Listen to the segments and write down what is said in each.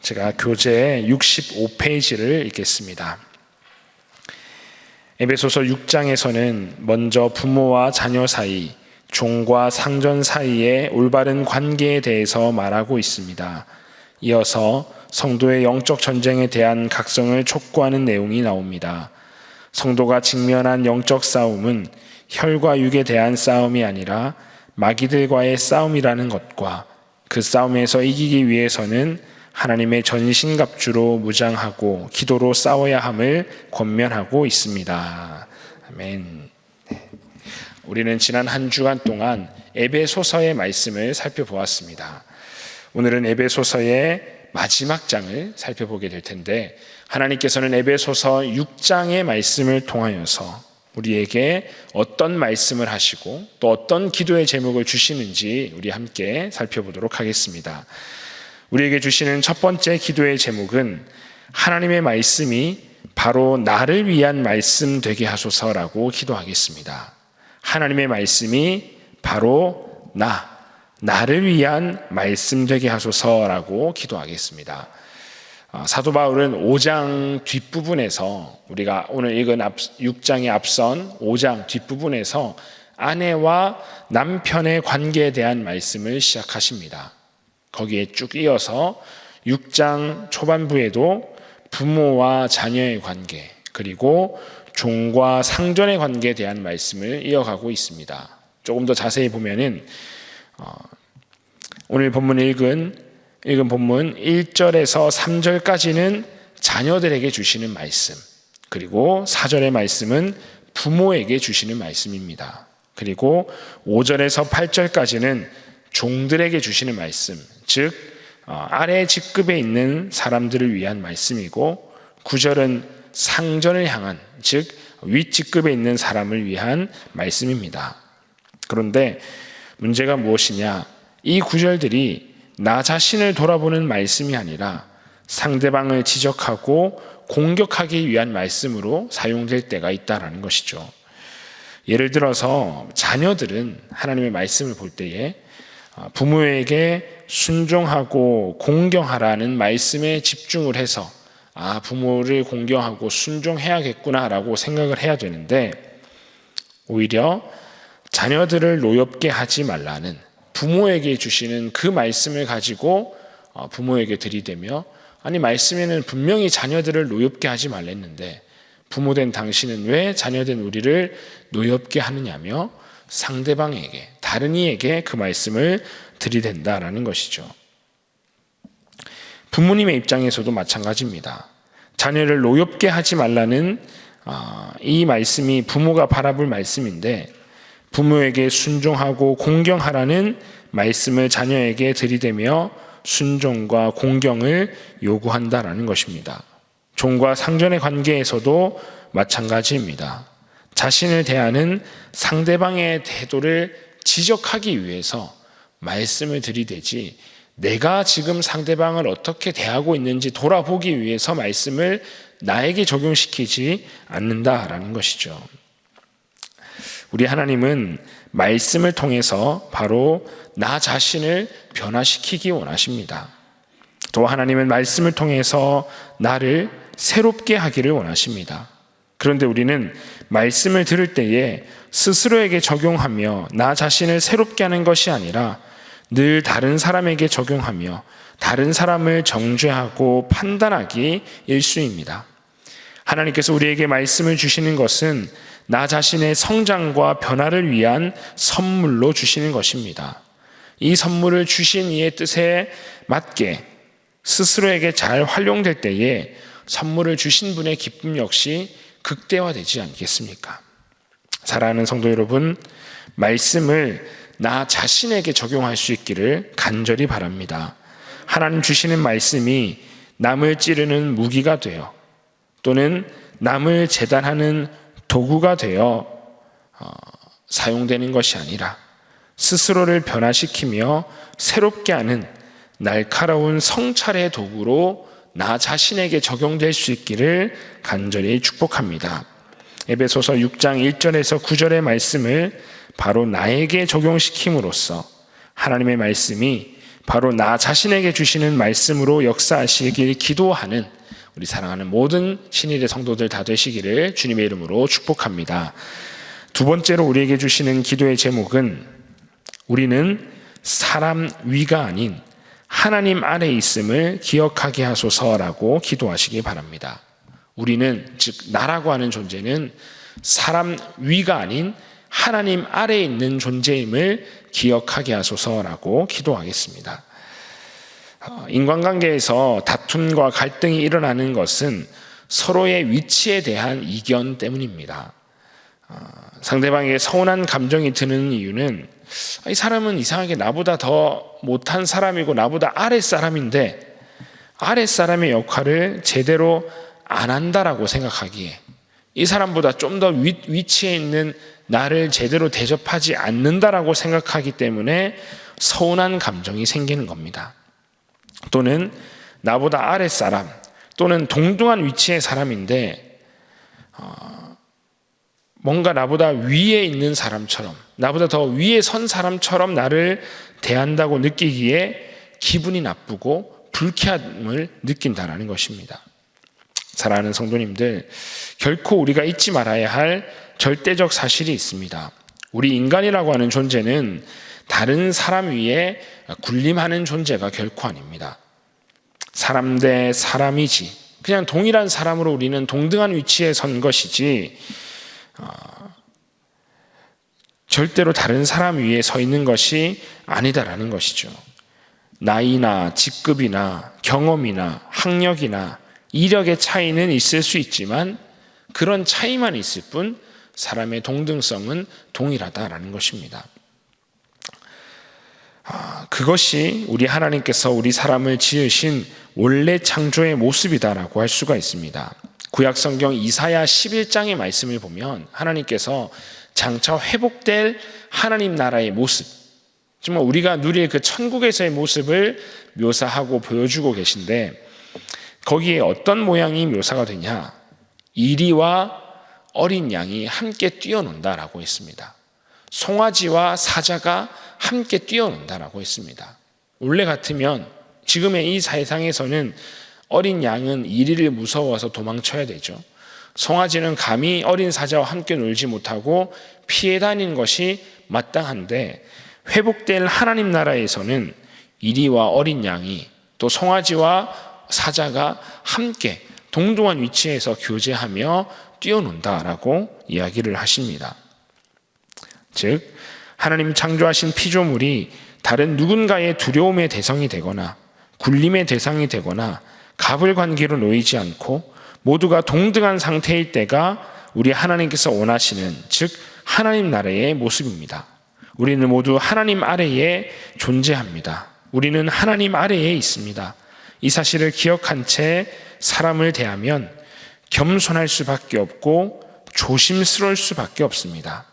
제가 교재 65페이지를 읽겠습니다. 에베소서 6장에서는 먼저 부모와 자녀 사이, 종과 상전 사이의 올바른 관계에 대해서 말하고 있습니다. 이어서 성도의 영적 전쟁에 대한 각성을 촉구하는 내용이 나옵니다. 성도가 직면한 영적 싸움은 혈과 육에 대한 싸움이 아니라 마귀들과의 싸움이라는 것과 그 싸움에서 이기기 위해서는 하나님의 전신갑주로 무장하고 기도로 싸워야 함을 권면하고 있습니다. 아멘. 우리는 지난 한 주간 동안 에베소서의 말씀을 살펴보았습니다. 오늘은 에베소서의 마지막 장을 살펴보게 될 텐데, 하나님께서는 에베소서 6장의 말씀을 통하여서 우리에게 어떤 말씀을 하시고 또 어떤 기도의 제목을 주시는지 우리 함께 살펴보도록 하겠습니다. 우리에게 주시는 첫 번째 기도의 제목은 하나님의 말씀이 바로 나를 위한 말씀 되게 하소서라고 기도하겠습니다. 하나님의 말씀이 바로 나를 위한 말씀 되게 하소서라고 기도하겠습니다. 사도 바울은 5장 뒷부분에서, 우리가 오늘 읽은 6장의 앞선 5장 뒷부분에서 아내와 남편의 관계에 대한 말씀을 시작하십니다. 거기에 쭉 이어서 6장 초반부에도 부모와 자녀의 관계, 그리고 종과 상전의 관계에 대한 말씀을 이어가고 있습니다. 조금 더 자세히 보면은 오늘 본문 읽은 본문 1절에서 3절까지는 자녀들에게 주시는 말씀, 그리고 4절의 말씀은 부모에게 주시는 말씀입니다. 그리고 5절에서 8절까지는 종들에게 주시는 말씀, 즉 아래 직급에 있는 사람들을 위한 말씀이고, 9절은 상전을 향한, 즉 윗직급에 있는 사람을 위한 말씀입니다. 그런데 문제가 무엇이냐? 이 구절들이 나 자신을 돌아보는 말씀이 아니라 상대방을 지적하고 공격하기 위한 말씀으로 사용될 때가 있다는 것이죠. 예를 들어서 자녀들은 하나님의 말씀을 볼 때에 부모에게 순종하고 공경하라는 말씀에 집중을 해서 부모를 공경하고 순종해야겠구나라고 생각을 해야 되는데, 오히려 자녀들을 노엽게 하지 말라는 부모에게 주시는 그 말씀을 가지고 부모에게 들이대며, 아니 말씀에는 분명히 자녀들을 노엽게 하지 말랬는데 부모된 당신은 왜 자녀된 우리를 노엽게 하느냐며 상대방에게, 다른 이에게 그 말씀을 들이댄다라는 것이죠. 부모님의 입장에서도 마찬가지입니다. 자녀를 노엽게 하지 말라는 이 말씀이 부모가 바라볼 말씀인데, 부모에게 순종하고 공경하라는 말씀을 자녀에게 들이대며 순종과 공경을 요구한다라는 것입니다. 종과 상전의 관계에서도 마찬가지입니다. 자신을 대하는 상대방의 태도를 지적하기 위해서 말씀을 들이대지, 내가 지금 상대방을 어떻게 대하고 있는지 돌아보기 위해서 말씀을 나에게 적용시키지 않는다라는 것이죠. 우리 하나님은 말씀을 통해서 바로 나 자신을 변화시키기 원하십니다. 또 하나님은 말씀을 통해서 나를 새롭게 하기를 원하십니다. 그런데 우리는 말씀을 들을 때에 스스로에게 적용하며 나 자신을 새롭게 하는 것이 아니라 늘 다른 사람에게 적용하며 다른 사람을 정죄하고 판단하기 일쑤입니다. 하나님께서 우리에게 말씀을 주시는 것은 나 자신의 성장과 변화를 위한 선물로 주시는 것입니다. 이 선물을 주신 이의 뜻에 맞게 스스로에게 잘 활용될 때에 선물을 주신 분의 기쁨 역시 극대화되지 않겠습니까? 사랑하는 성도 여러분, 말씀을 나 자신에게 적용할 수 있기를 간절히 바랍니다. 하나님 주시는 말씀이 남을 찌르는 무기가 되어, 또는 남을 재단하는 도구가 되어 사용되는 것이 아니라 스스로를 변화시키며 새롭게 하는 날카로운 성찰의 도구로 나 자신에게 적용될 수 있기를 간절히 축복합니다. 에베소서 6장 1절에서 9절의 말씀을 바로 나에게 적용시킴으로써 하나님의 말씀이 바로 나 자신에게 주시는 말씀으로 역사하시길 기도하는 우리 사랑하는 모든 신일의 성도들 다 되시기를 주님의 이름으로 축복합니다. 두 번째로 우리에게 주시는 기도의 제목은 우리는 사람 위가 아닌 하나님 아래에 있음을 기억하게 하소서라고 기도하시기 바랍니다. 우리는 즉 나라고 하는 존재는 사람 위가 아닌 하나님 아래에 있는 존재임을 기억하게 하소서라고 기도하겠습니다. 인간관계에서 다툼과 갈등이 일어나는 것은 서로의 위치에 대한 이견 때문입니다. 상대방에게 서운한 감정이 드는 이유는 이 사람은 이상하게 나보다 더 못한 사람이고 나보다 아랫사람인데 아랫사람의 역할을 제대로 안 한다라고 생각하기에 이 사람보다 좀 더 위치에 있는 나를 제대로 대접하지 않는다라고 생각하기 때문에 서운한 감정이 생기는 겁니다. 또는 나보다 아랫사람 또는 동등한 위치의 사람인데 뭔가 나보다 위에 있는 사람처럼 나보다 더 위에 선 사람처럼 나를 대한다고 느끼기에 기분이 나쁘고 불쾌함을 느낀다는 것입니다. 사랑하는 성도님들, 결코 우리가 잊지 말아야 할 절대적 사실이 있습니다. 우리 인간이라고 하는 존재는 다른 사람 위에 군림하는 존재가 결코 아닙니다. 사람 대 사람이지 그냥 동일한 사람으로 우리는 동등한 위치에 선 것이지 절대로 다른 사람 위에 서 있는 것이 아니다라는 것이죠. 나이나 직급이나 경험이나 학력이나 이력의 차이는 있을 수 있지만 그런 차이만 있을 뿐 사람의 동등성은 동일하다라는 것입니다. 그것이 우리 하나님께서 우리 사람을 지으신 원래 창조의 모습이다라고 할 수가 있습니다. 구약성경 이사야 11장의 말씀을 보면 하나님께서 장차 회복될 하나님 나라의 모습, 정말 우리가 누릴 그 천국에서의 모습을 묘사하고 보여주고 계신데 거기에 어떤 모양이 묘사가 되냐? 이리와 어린 양이 함께 뛰어논다라고 했습니다. 송아지와 사자가 함께 뛰어논다라고 했습니다. 원래 같으면 지금의 이 세상에서는 어린 양은 이리를 무서워서 도망쳐야 되죠. 송아지는 감히 어린 사자와 함께 놀지 못하고 피해 다니는 것이 마땅한데 회복될 하나님 나라에서는 이리와 어린 양이 또 송아지와 사자가 함께 동등한 위치에서 교제하며 뛰어논다라고 이야기를 하십니다. 즉 하나님 창조하신 피조물이 다른 누군가의 두려움의 대상이 되거나 굴림의 대상이 되거나 갑을관계로 놓이지 않고 모두가 동등한 상태일 때가 우리 하나님께서 원하시는 즉 하나님 나라의 모습입니다. 우리는 모두 하나님 아래에 존재합니다. 우리는 하나님 아래에 있습니다. 이 사실을 기억한 채 사람을 대하면 겸손할 수밖에 없고 조심스러울 수밖에 없습니다.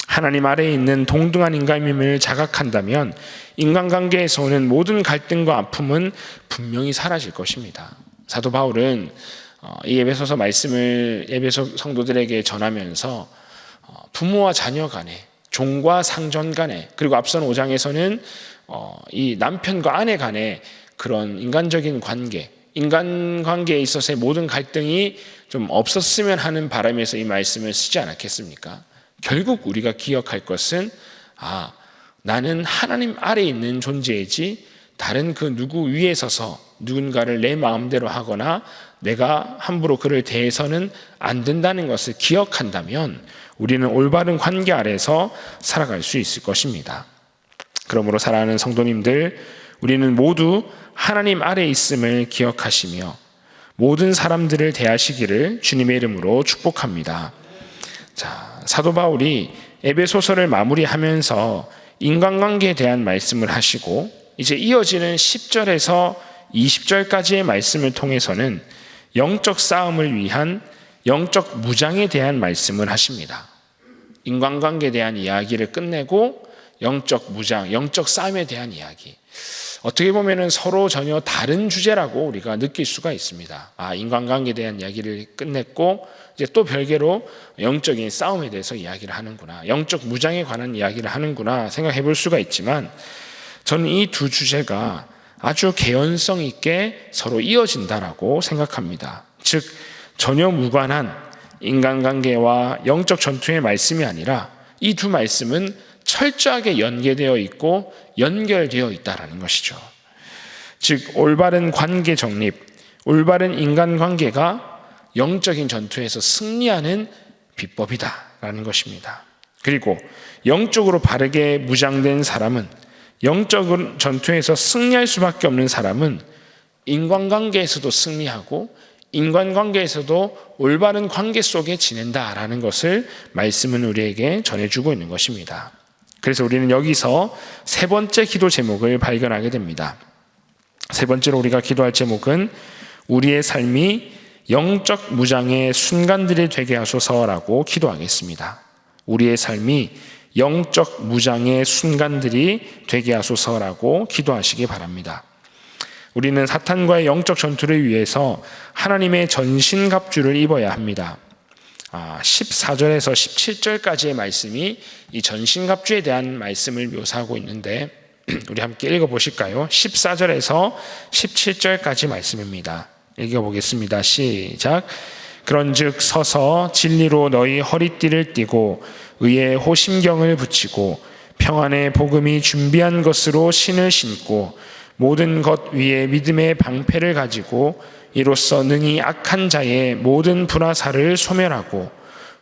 하나님 아래에 있는 동등한 인간임을 자각한다면 인간관계에서 오는 모든 갈등과 아픔은 분명히 사라질 것입니다. 사도 바울은 이 에베소서 말씀을 에베소 성도들에게 전하면서 부모와 자녀 간에 종과 상전 간에 그리고 앞선 5장에서는 이 남편과 아내 간에 그런 인간적인 관계, 인간관계에 있어서의 모든 갈등이 좀 없었으면 하는 바람에서 이 말씀을 쓰지 않았겠습니까? 결국 우리가 기억할 것은 나는 하나님 아래에 있는 존재이지 다른 그 누구 위에 서서 누군가를 내 마음대로 하거나 내가 함부로 그를 대해서는 안 된다는 것을 기억한다면 우리는 올바른 관계 아래서 살아갈 수 있을 것입니다. 그러므로 사랑하는 성도님들, 우리는 모두 하나님 아래에 있음을 기억하시며 모든 사람들을 대하시기를 주님의 이름으로 축복합니다. 자, 사도 바울이 에베소서를 마무리하면서 인간관계에 대한 말씀을 하시고 이제 이어지는 10절에서 20절까지의 말씀을 통해서는 영적 싸움을 위한 영적 무장에 대한 말씀을 하십니다. 인간관계에 대한 이야기를 끝내고 영적 무장, 영적 싸움에 대한 이야기. 어떻게 보면 서로 전혀 다른 주제라고 우리가 느낄 수가 있습니다. 인간관계에 대한 이야기를 끝냈고 이제 또 별개로 영적인 싸움에 대해서 이야기를 하는구나, 영적 무장에 관한 이야기를 하는구나 생각해 볼 수가 있지만 저는 이 두 주제가 아주 개연성 있게 서로 이어진다라고 생각합니다. 즉 전혀 무관한 인간관계와 영적 전투의 말씀이 아니라 이 두 말씀은 철저하게 연계되어 있고 연결되어 있다라는 것이죠. 즉 올바른 관계 정립, 올바른 인간관계가 영적인 전투에서 승리하는 비법이다라는 것입니다. 그리고 영적으로 바르게 무장된 사람은, 영적 전투에서 승리할 수밖에 없는 사람은 인간관계에서도 승리하고 인간관계에서도 올바른 관계 속에 지낸다라는 것을 말씀은 우리에게 전해주고 있는 것입니다. 그래서 우리는 여기서 세 번째 기도 제목을 발견하게 됩니다. 세 번째로 우리가 기도할 제목은 우리의 삶이 영적 무장의 순간들이 되게 하소서라고 기도하겠습니다. 우리의 삶이 영적 무장의 순간들이 되게 하소서라고 기도하시기 바랍니다. 우리는 사탄과의 영적 전투를 위해서 하나님의 전신갑주를 입어야 합니다. 14절에서 17절까지의 말씀이 이 전신갑주에 대한 말씀을 묘사하고 있는데 우리 함께 읽어보실까요? 14절에서 17절까지 말씀입니다. 읽어보겠습니다. 시작. 그런즉 서서 진리로 너희 허리띠를 띠고 의의 호심경을 붙이고 평안의 복음이 준비한 것으로 신을 신고 모든 것 위에 믿음의 방패를 가지고 이로써 능히 악한 자의 모든 불화살을 소멸하고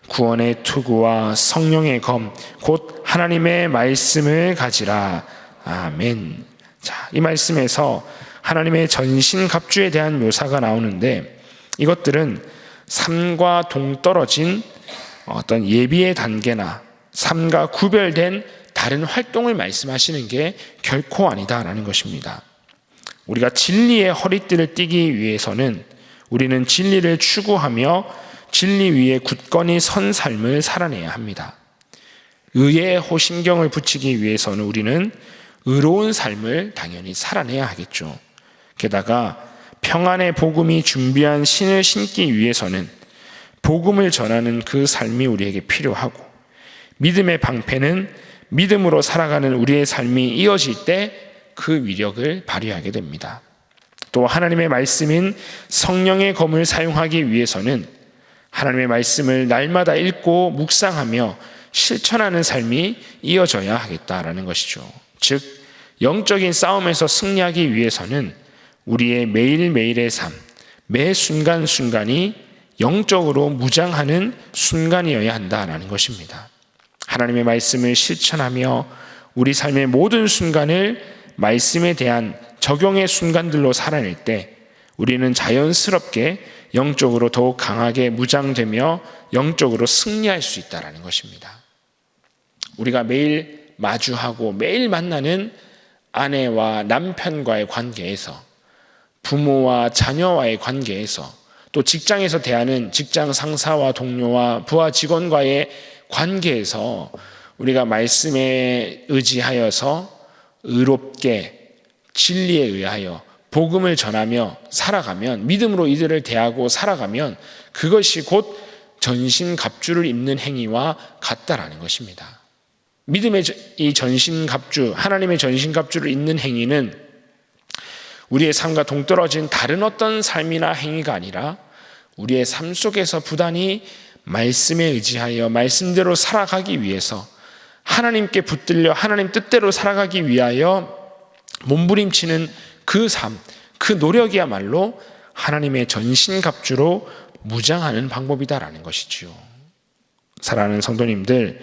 구원의 투구와 성령의 검 곧 하나님의 말씀을 가지라. 아멘. 자, 이 말씀에서 하나님의 전신갑주에 대한 묘사가 나오는데 이것들은 삶과 동떨어진 어떤 예비의 단계나 삶과 구별된 다른 활동을 말씀하시는 게 결코 아니다라는 것입니다. 우리가 진리의 허리띠를 띠기 위해서는 우리는 진리를 추구하며 진리 위에 굳건히 선 삶을 살아내야 합니다. 의의 호심경을 붙이기 위해서는 우리는 의로운 삶을 당연히 살아내야 하겠죠. 게다가 평안의 복음이 준비한 신을 신기 위해서는 복음을 전하는 그 삶이 우리에게 필요하고 믿음의 방패는 믿음으로 살아가는 우리의 삶이 이어질 때 그 위력을 발휘하게 됩니다. 또 하나님의 말씀인 성령의 검을 사용하기 위해서는 하나님의 말씀을 날마다 읽고 묵상하며 실천하는 삶이 이어져야 하겠다라는 것이죠. 즉 영적인 싸움에서 승리하기 위해서는 우리의 매일매일의 삶, 매 순간순간이 영적으로 무장하는 순간이어야 한다라는 것입니다. 하나님의 말씀을 실천하며 우리 삶의 모든 순간을 말씀에 대한 적용의 순간들로 살아낼 때 우리는 자연스럽게 영적으로 더욱 강하게 무장되며 영적으로 승리할 수 있다는 것입니다. 우리가 매일 마주하고 매일 만나는 아내와 남편과의 관계에서, 부모와 자녀와의 관계에서, 또 직장에서 대하는 직장 상사와 동료와 부하 직원과의 관계에서 우리가 말씀에 의지하여서 의롭게 진리에 의하여 복음을 전하며 살아가면, 믿음으로 이들을 대하고 살아가면 그것이 곧 전신갑주를 입는 행위와 같다라는 것입니다. 믿음의 이 전신갑주, 하나님의 전신갑주를 입는 행위는 우리의 삶과 동떨어진 다른 어떤 삶이나 행위가 아니라 우리의 삶 속에서 부단히 말씀에 의지하여 말씀대로 살아가기 위해서, 하나님께 붙들려 하나님 뜻대로 살아가기 위하여 몸부림치는 그 삶, 그 노력이야말로 하나님의 전신갑주로 무장하는 방법이다라는 것이지요. 사랑하는 성도님들,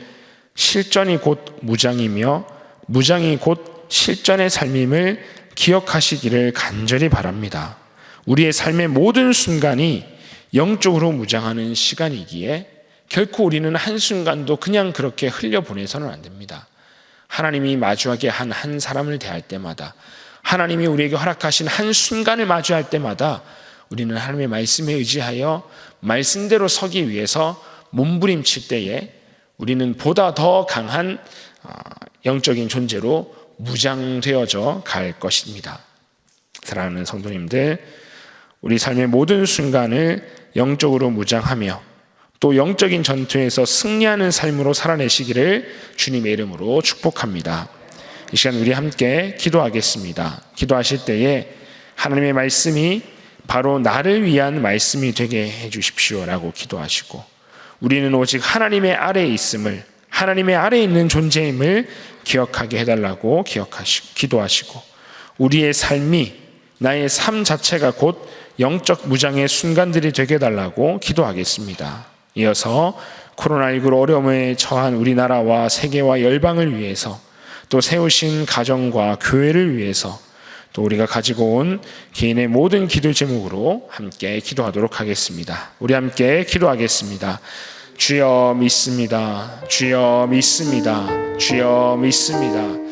실전이 곧 무장이며 무장이 곧 실전의 삶임을 기억하시기를 간절히 바랍니다. 우리의 삶의 모든 순간이 영적으로 무장하는 시간이기에 결코 우리는 한순간도 그냥 그렇게 흘려보내서는 안 됩니다. 하나님이 마주하게 한 한 사람을 대할 때마다, 하나님이 우리에게 허락하신 한 순간을 마주할 때마다 우리는 하나님의 말씀에 의지하여 말씀대로 서기 위해서 몸부림칠 때에 우리는 보다 더 강한 영적인 존재로 무장되어져 갈 것입니다. 사랑하는 성도님들, 우리 삶의 모든 순간을 영적으로 무장하며 또 영적인 전투에서 승리하는 삶으로 살아내시기를 주님의 이름으로 축복합니다. 이 시간 우리 함께 기도하겠습니다. 기도하실 때에 하나님의 말씀이 바로 나를 위한 말씀이 되게 해주십시오라고 기도하시고, 우리는 오직 하나님의 아래에 있음을, 하나님의 아래에 있는 존재임을 기억하게 해달라고 기도하시고, 우리의 삶이, 나의 삶 자체가 곧 영적 무장의 순간들이 되게 해달라고 기도하겠습니다. 이어서 코로나19로 어려움에 처한 우리나라와 세계와 열방을 위해서, 또 세우신 가정과 교회를 위해서, 또 우리가 가지고 온 개인의 모든 기도 제목으로 함께 기도하도록 하겠습니다. 우리 함께 기도하겠습니다. 주여 믿습니다. 주여 믿습니다. 주여 믿습니다.